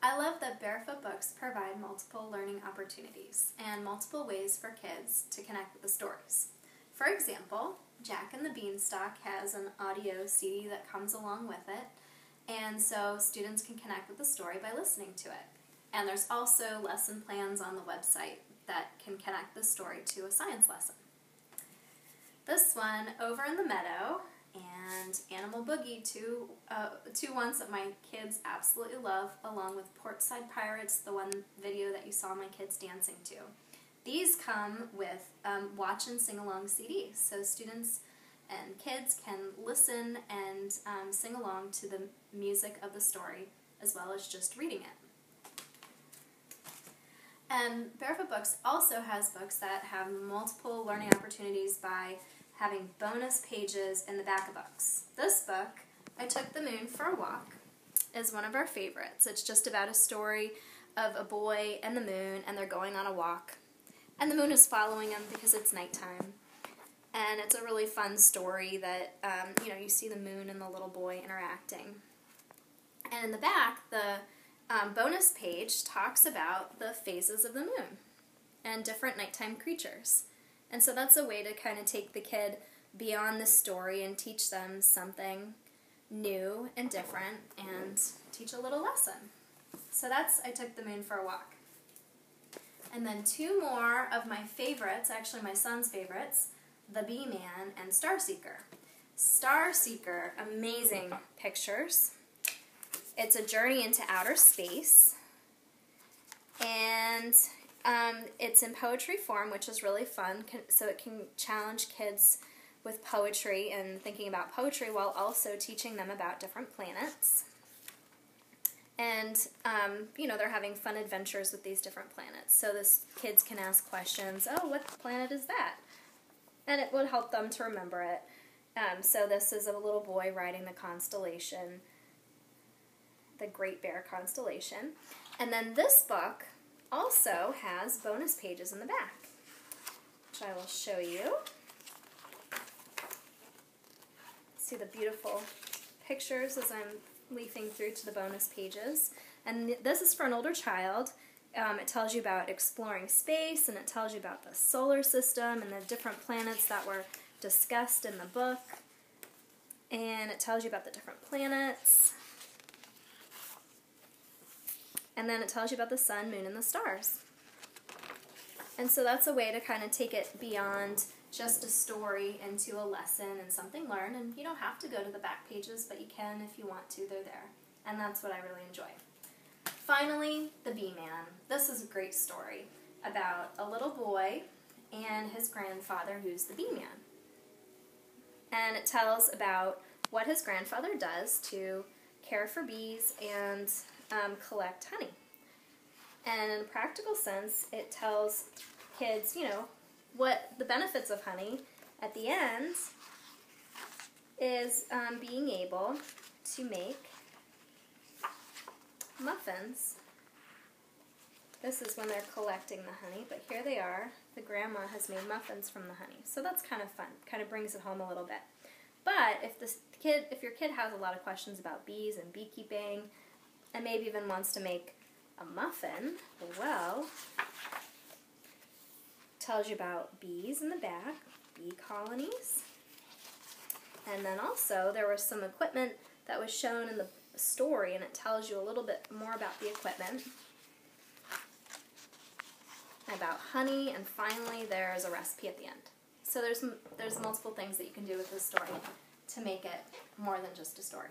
I love that Barefoot books provide multiple learning opportunities and multiple ways for kids to connect with the stories. For example, Jack and the Beanstalk has an audio CD that comes along with it, and so students can connect with the story by listening to it. And there's also lesson plans on the website that can connect the story to a science lesson. This one, Over in the Meadow, and Animal Boogie, two ones that my kids absolutely love, along with Portside Pirates, the one video that you saw my kids dancing to. These come with watch and sing along CDs, so students and kids can listen and sing along to the music of the story as well as just reading it. And Barefoot Books also has books that have multiple learning opportunities by having bonus pages in the back of books. This book, I Took the Moon for a Walk, is one of our favorites. It's just about a story of a boy and the moon, and they're going on a walk. And the moon is following them because it's nighttime. And it's a really fun story that, you see the moon and the little boy interacting. And in the back, the bonus page talks about the phases of the moon and different nighttime creatures. And so that's a way to kind of take the kid beyond the story and teach them something new and different and teach a little lesson. So that's I Took the Moon for a Walk. And then two more of my favorites, actually my son's favorites, The Bee Man and Star Seeker. Star Seeker, amazing pictures. It's a journey into outer space, and it's in poetry form, which is really fun, so it can challenge kids with poetry and thinking about poetry while also teaching them about different planets. And, they're having fun adventures with these different planets. So kids can ask questions, oh, what planet is that? And it would help them to remember it. So this is a little boy riding the constellation, the Great Bear constellation. And then this book also has bonus pages in the back, which I will show you. See the beautiful pictures as I'm leafing through to the bonus pages. And this is for an older child. It tells you about exploring space, and it tells you about the solar system and the different planets that were discussed in the book. And it tells you about the different planets. And then it tells you about the sun, moon, and the stars. And so that's a way to kind of take it beyond just a story into a lesson and something learned. And you don't have to go to the back pages, but you can if you want to. They're there. And that's what I really enjoy. Finally, The Bee Man. This is a great story about a little boy and his grandfather, who's the bee man. And it tells about what his grandfather does to care for bees and collect honey. And in a practical sense, it tells kids, what the benefits of honey at the end is being able to make muffins. This is when they're collecting the honey, but here they are. The grandma has made muffins from the honey. So that's kind of fun. Kind of brings it home a little bit. But if your kid has a lot of questions about bees and beekeeping, and maybe even wants to make a muffin, well, tells you about bees in the back, bee colonies. And then also there was some equipment that was shown in the story, and it tells you a little bit more about the equipment, about honey, and finally there's a recipe at the end. So there's multiple things that you can do with this story to make it more than just a story.